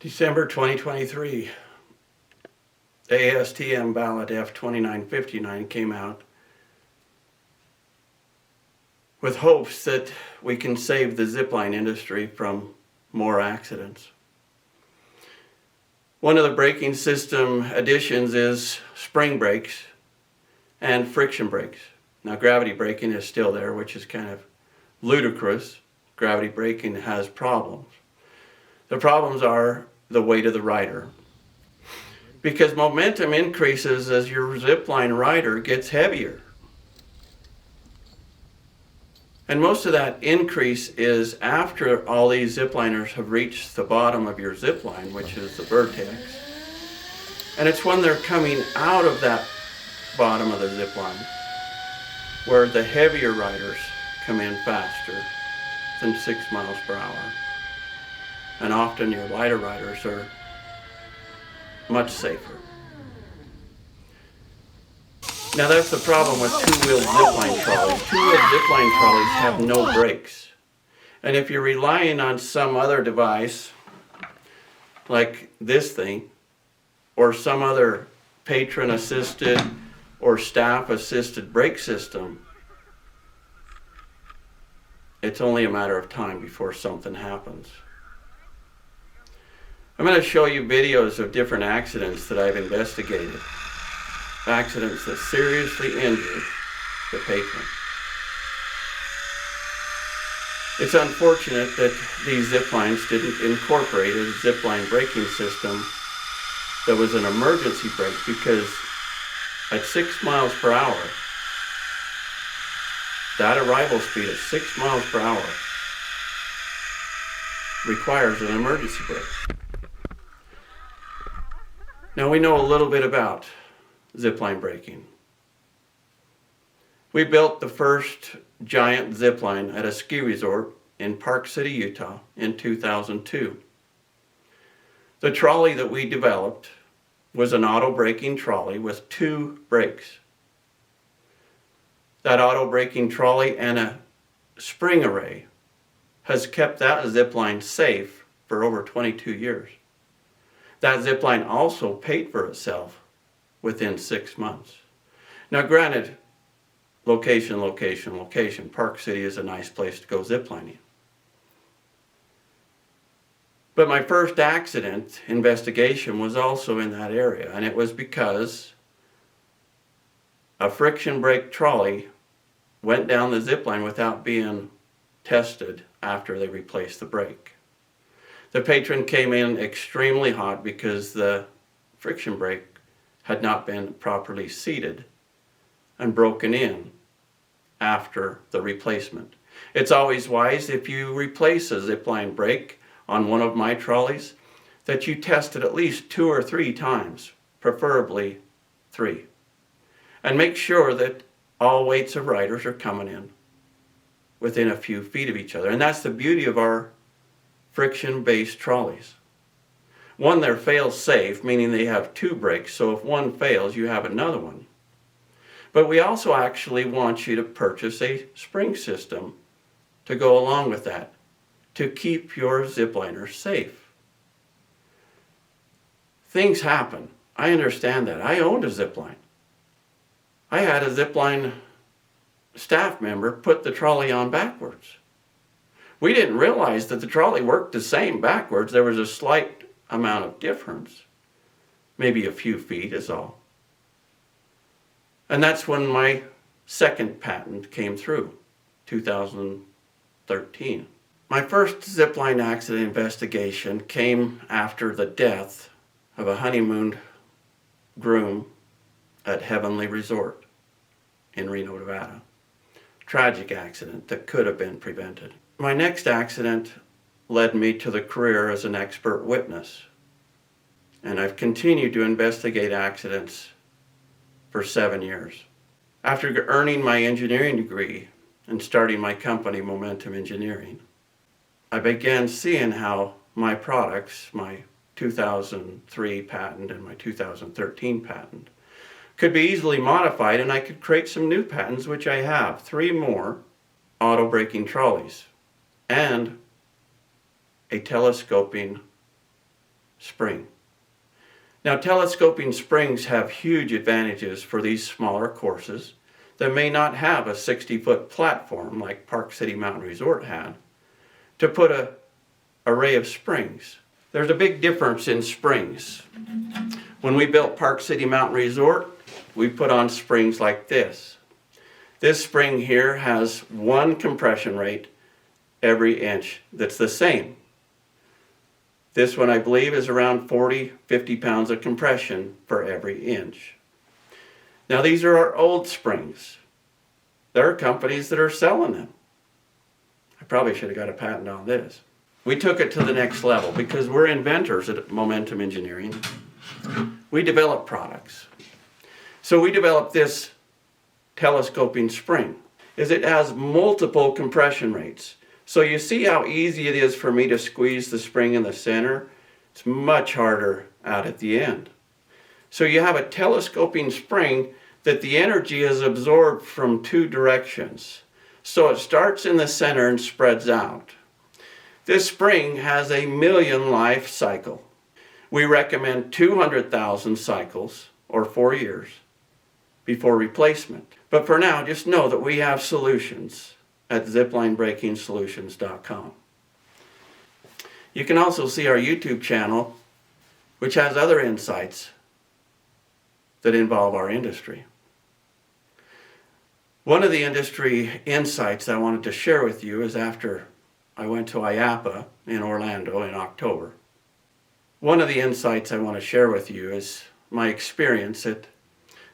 December 2023, the ASTM ballot F2959 came out with hopes that we can save the zipline industry from more accidents. One of the braking system additions is spring brakes and friction brakes. Now, gravity braking is still there, which is kind of ludicrous. Gravity braking has problems. The problems are the weight of the rider. Because momentum increases as your zipline rider gets heavier. And most of that increase is after all these zipliners have reached the bottom of your zipline, which is the vertex. And it's when they're coming out of that bottom of the zipline where the heavier riders come in faster than 6 miles per hour. And often your lighter riders are much safer. Now that's the problem with two-wheel zipline trolleys. Two-wheel zipline trolleys have no brakes. And if you're relying on some other device, like this thing, or some other patron-assisted or staff-assisted brake system, it's only a matter of time before something happens. I'm going to show you videos of different accidents that I've investigated. Accidents that seriously injured the patron. It's unfortunate that these ziplines didn't incorporate a zipline braking system that was an emergency brake, because at 6 miles per hour, that arrival speed of 6 miles per hour requires an emergency brake. Now we know a little bit about zipline braking. We built the first giant zipline at a ski resort in Park City, Utah in 2002. The trolley that we developed was an auto braking trolley with 2 brakes. That auto braking trolley and a spring array has kept that zipline safe for over 22 years. That zipline also paid for itself within 6 months. Now granted, location. Park City is a nice place to go ziplining. But my first accident investigation was also in that area, and it was because a friction brake trolley went down the zipline without being tested after they replaced the brake. The patron came in extremely hot because the friction brake had not been properly seated and broken in after the replacement. It's always wise, if you replace a zipline brake on one of my trolleys, that you test it at least 2 or 3 times, preferably 3. And make sure that all weights of riders are coming in within a few feet of each other. And that's the beauty of our friction-based trolleys. One, they're fail-safe, meaning they have 2 brakes, so if one fails, you have another one. But we also actually want you to purchase a spring system to go along with that, to keep your zipliners safe. Things happen. I understand that. I owned a zipline. I had a zipline staff member put the trolley on backwards. We didn't realize that the trolley worked the same backwards. There was a slight amount of difference. Maybe a few feet is all. And that's when my second patent came through, 2013. My first zipline accident investigation came after the death of a honeymoon groom at Heavenly Resort in Reno, Nevada. Tragic accident that could have been prevented. My next accident led me to the career as an expert witness. And I've continued to investigate accidents for 7 years. After earning my engineering degree and starting my company, Momentum Engineering, I began seeing how my products, my 2003 patent and my 2013 patent, could be easily modified, and I could create some new patents, which I have. 3 more auto braking trolleys and a telescoping spring. Now, telescoping springs have huge advantages for these smaller courses that may not have a 60-foot platform like Park City Mountain Resort had to put an array of springs. There's a big difference in springs. When we built Park City Mountain Resort, we put on springs like this. This spring here has one compression rate every inch that's the same. This one, I believe, is around 40, 50 pounds of compression for every inch. Now, these are our old springs. There are companies that are selling them. I probably should have got a patent on this. We took it to the next level because we're inventors at Momentum Engineering. We develop products. So we developed this telescoping spring. It has multiple compression rates. So you see how easy it is for me to squeeze the spring in the center? It's much harder out at the end. So you have a telescoping spring that the energy is absorbed from two directions. So it starts in the center and spreads out. This spring has a 1,000,000 life cycle. We recommend 200,000 cycles, or 4 years, before replacement. But for now, just know that we have solutions at ZiplineBreakingSolutions.com. You can also see our YouTube channel, which has other insights that involve our industry. One of the industry insights I wanted to share with you is after I went to IAAPA in Orlando in October. One of the insights I want to share with you is my experience at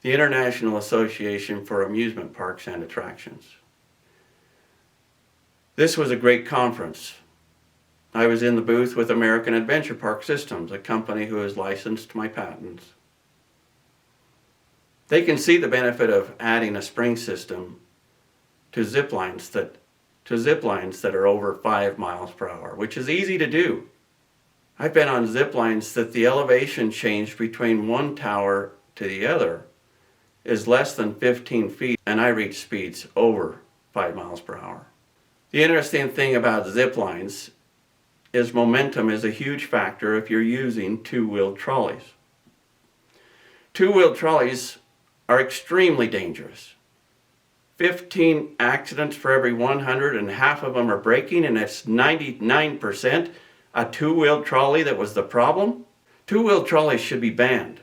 the International Association for Amusement Parks and Attractions. This was a great conference. I was in the booth with American Adventure Park Systems, a company who has licensed my patents. They can see the benefit of adding a spring system to ziplines that are over 5 miles per hour, which is easy to do. I've been on ziplines that the elevation change between one tower to the other is less than 15 feet, and I reach speeds over 5 miles per hour. The interesting thing about ziplines is momentum is a huge factor if you're using two-wheeled trolleys. Two-wheeled trolleys are extremely dangerous. 15 accidents for every 100, and half of them are breaking, and it's 99% a two-wheeled trolley that was the problem. Two-wheeled trolleys should be banned.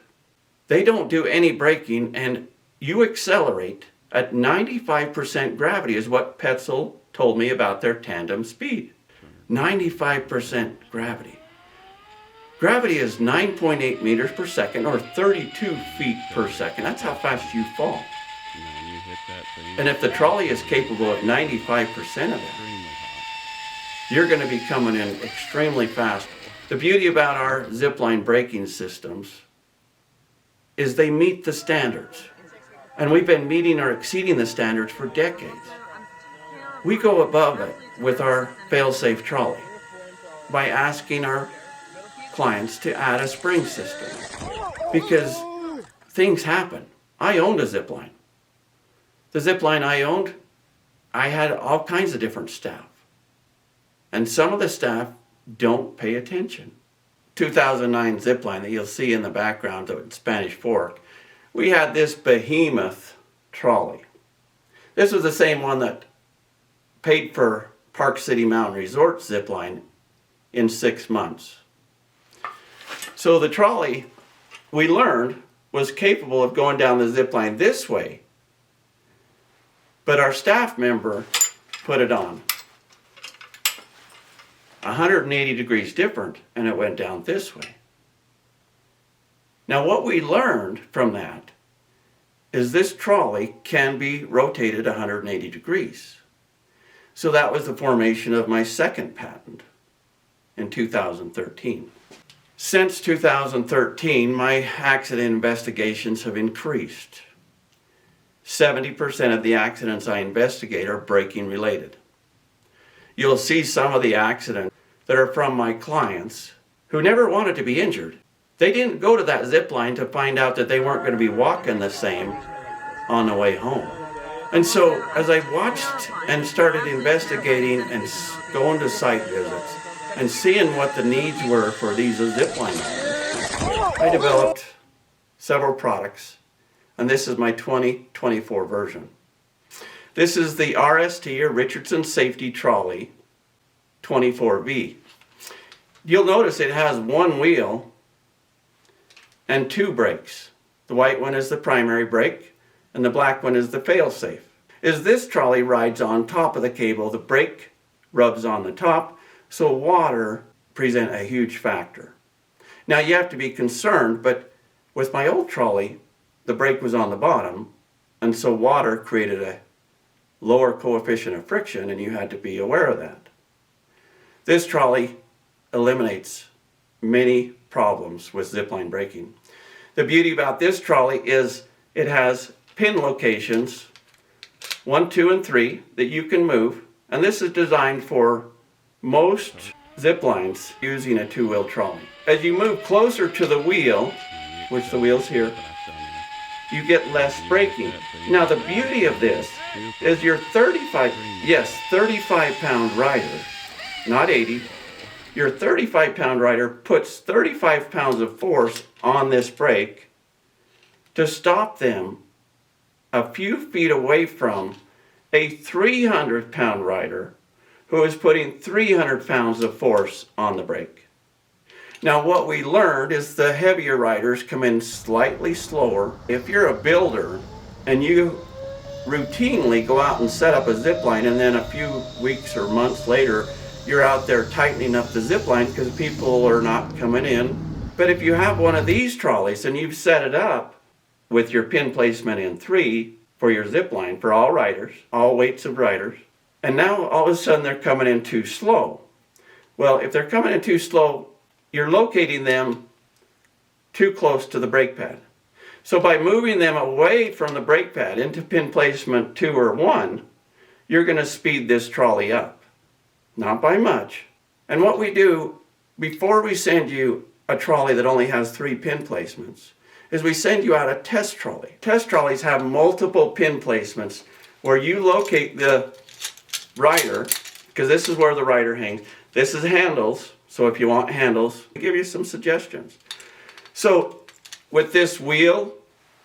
They don't do any braking, and you accelerate at 95% gravity is what Petzl told me about their tandem speed. 95% gravity. Gravity is 9.8 meters per second, or 32 feet per second. That's how fast you fall. And if the trolley is capable of 95% of that, you're going to be coming in extremely fast. The beauty about our zipline braking systems is they meet the standards. And we've been meeting or exceeding the standards for decades. We go above it with our fail-safe trolley by asking our clients to add a spring system, because things happen. I owned a zipline. The zipline I owned, I had all kinds of different staff. And some of the staff don't pay attention. 2009 zipline that you'll see in the background, the Spanish Fork, we had this behemoth trolley. This was the same one that paid for Park City Mountain Resort zipline in 6 months. So the trolley, we learned, was capable of going down the zipline this way, but our staff member put it on 180 degrees different, and it went down this way. Now what we learned from that is this trolley can be rotated 180 degrees. So that was the formation of my second patent in 2013. Since 2013, my accident investigations have increased. 70% of the accidents I investigate are braking related. You'll see some of the accidents that are from my clients who never wanted to be injured. They didn't go to that zip line to find out that they weren't going to be walking the same on the way home. And so as I watched and started investigating and going to site visits, and seeing what the needs were for these Zipline owners, I developed several products, and this is my 2024 version. This is the RST, or Richardson Safety Trolley 24V. You'll notice it has one wheel and two brakes. The white one is the primary brake, and the black one is the fail-safe. As this trolley rides on top of the cable, the brake rubs on the top, so water presents a huge factor. Now you have to be concerned, but with my old trolley, the brake was on the bottom, and so water created a lower coefficient of friction, and you had to be aware of that. This trolley eliminates many problems with zipline braking. The beauty about this trolley is it has pin locations 1, 2, and 3 that you can move, and this is designed for most ziplines using a two-wheel trolley. As you move closer to the wheel, which the wheel's here, you get less braking. Now the beauty of this is your 35-pound rider, not 80, your 35-pound rider puts 35 pounds of force on this brake to stop them a few feet away from a 300-pound rider who is putting 300 pounds of force on the brake. Now what we learned is the heavier riders come in slightly slower. If you're a builder and you routinely go out and set up a zipline, and then a few weeks or months later you're out there tightening up the zipline because people are not coming in. But if you have one of these trolleys and you've set it up with your pin placement in 3 for your zipline for all riders, all weights of riders, and now all of a sudden they're coming in too slow. Well, if they're coming in too slow, you're locating them too close to the brake pad. So by moving them away from the brake pad into pin placement 2 or 1, you're going to speed this trolley up. Not by much. And what we do before we send you a trolley that only has 3 pin placements is we send you out a test trolley. Test trolleys have multiple pin placements where you locate the rider, because this is where the rider hangs. This is handles, so if you want handles, I'll give you some suggestions. So with this wheel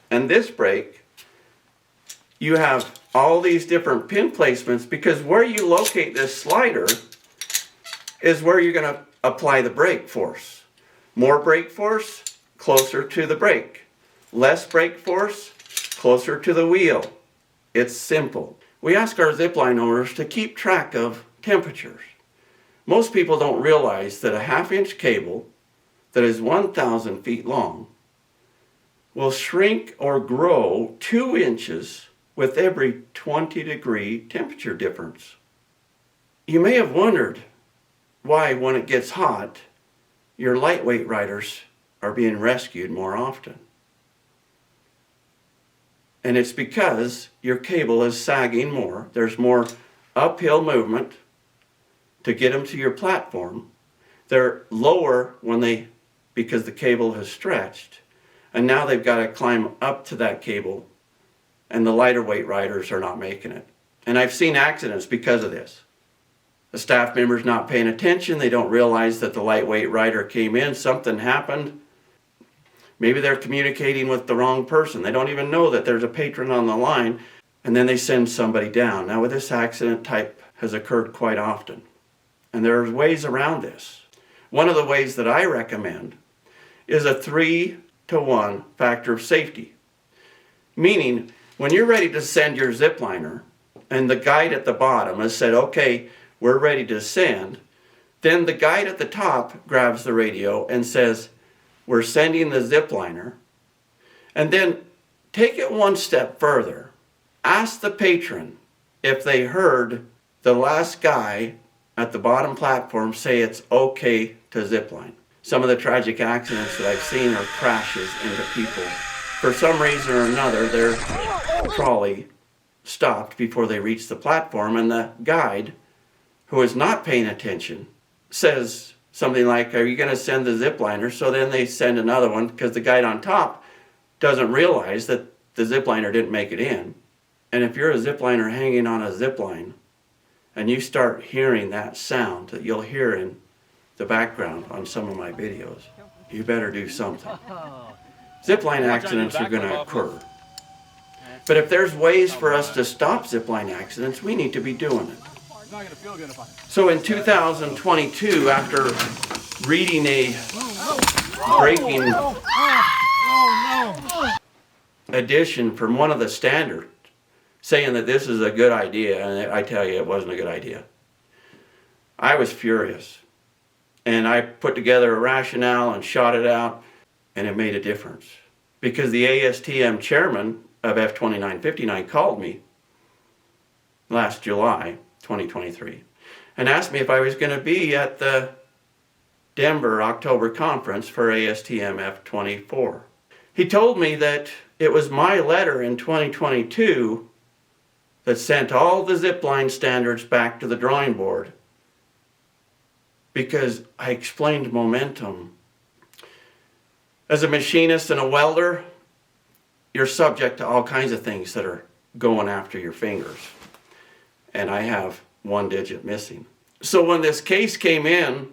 and this brake, you have all these different pin placements, because where you locate this slider is where you're going to apply the brake force. More brake force, closer to the brake. Less brake force, closer to the wheel. It's simple. We ask our zipline owners to keep track of temperatures. Most people don't realize that a 1/2-inch cable that is 1,000 feet long will shrink or grow 2 inches with every 20-degree temperature difference. You may have wondered why, when it gets hot, your lightweight riders are being rescued more often. And it's because your cable is sagging more. There's more uphill movement to get them to your platform. They're lower because the cable has stretched, and now they've got to climb up to that cable, and the lighter weight riders are not making it. And I've seen accidents because of this. The staff member's not paying attention. They don't realize that the lightweight rider came in. Something happened. Maybe they're communicating with the wrong person. They don't even know that there's a patron on the line, and then they send somebody down. Now, with this accident type has occurred quite often, and there's ways around this. One of the ways that I recommend is a 3-to-1 factor of safety. Meaning, when you're ready to send your zipliner, and the guide at the bottom has said, okay, we're ready to send, then the guide at the top grabs the radio and says, we're sending the zipliner. And then take it one step further. Ask the patron if they heard the last guy at the bottom platform say it's okay to zipline. Some of the tragic accidents that I've seen are crashes into people. For some reason or another, their trolley stopped before they reached the platform, and the guide, who is not paying attention, says something like, are you going to send the zipliner? So then they send another one, because the guide on top doesn't realize that the zipliner didn't make it in. And if you're a zipliner hanging on a zipline, and you start hearing that sound that you'll hear in the background on some of my videos, you better do something. Zipline accidents are going to occur. But if there's ways for us to stop zipline accidents, we need to be doing it. So in 2022, after reading a breaking edition from one of the standards saying that this is a good idea, and I tell you it wasn't a good idea, I was furious. And I put together a rationale and shot it out, and it made a difference. Because the ASTM chairman of F2959 called me last July 2023 and asked me if I was going to be at the Denver October conference for ASTM F24. He told me that it was my letter in 2022 that sent all the zipline standards back to the drawing board because I explained momentum. As a machinist and a welder, you're subject to all kinds of things that are going after your fingers. And I have one digit missing. So when this case came in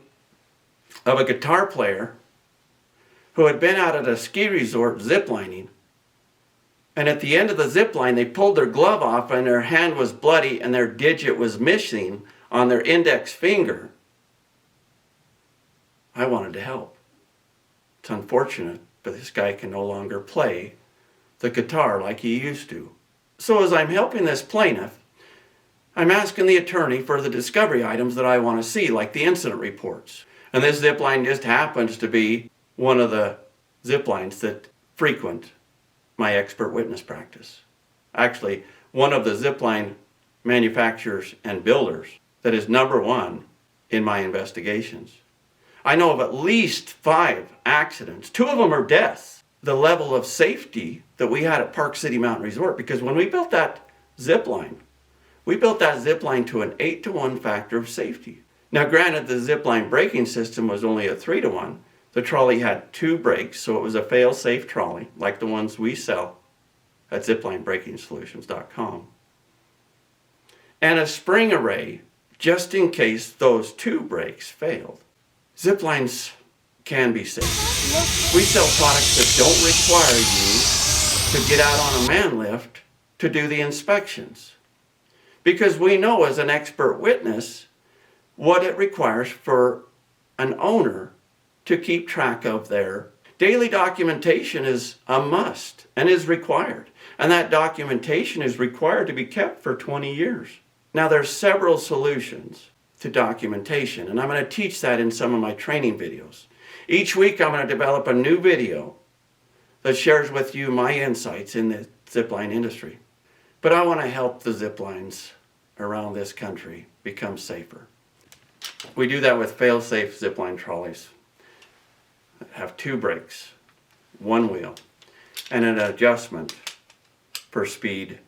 of a guitar player who had been out at a ski resort ziplining, and at the end of the zip line they pulled their glove off and their hand was bloody and their digit was missing on their index finger, I wanted to help. It's unfortunate, but this guy can no longer play the guitar like he used to. So as I'm helping this plaintiff, I'm asking the attorney for the discovery items that I want to see, like the incident reports. And this zip line just happens to be one of the zip lines that frequent my expert witness practice. Actually, one of the zip line manufacturers and builders that is number one in my investigations. I know of at least 5 accidents. 2 of them are deaths. The level of safety that we had at Park City Mountain Resort, because when we built that zip line, we built that zip line to an 8-to-1 factor of safety. Now granted, the zip line braking system was only a 3-to-1. The trolley had 2 brakes, so it was a fail-safe trolley, like the ones we sell at ziplinebrakingsolutions.com. And a spring array, just in case those 2 brakes failed. Zip lines can be safe. We sell products that don't require you to get out on a man lift to do the inspections. Because we know as an expert witness what it requires for an owner to keep track of their daily documentation is a must and is required. And that documentation is required to be kept for 20 years. Now there's several solutions to documentation, and I'm going to teach that in some of my training videos. Each week I'm going to develop a new video that shares with you my insights in the zipline industry. But I want to help the zip lines around this country become safer. We do that with fail-safe zipline trolleys that have 2 brakes, 1 wheel, and an adjustment for speed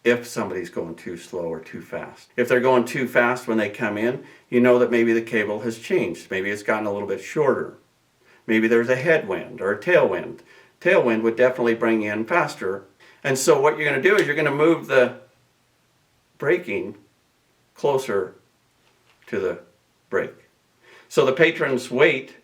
if somebody's going too slow or too fast. If they're going too fast when they come in, you know that maybe the cable has changed. Maybe it's gotten a little bit shorter. Maybe there's a headwind or a tailwind. Tailwind would definitely bring you in faster. And so what you're going to do is you're going to move the braking closer to the brake. So the patron's weight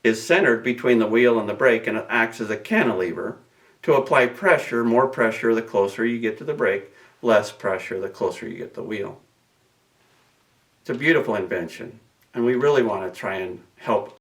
is centered between the wheel and the brake, and it acts as a cantilever to apply pressure. More pressure the closer you get to the brake, less pressure the closer you get to the wheel. It's a beautiful invention, and we really want to try and help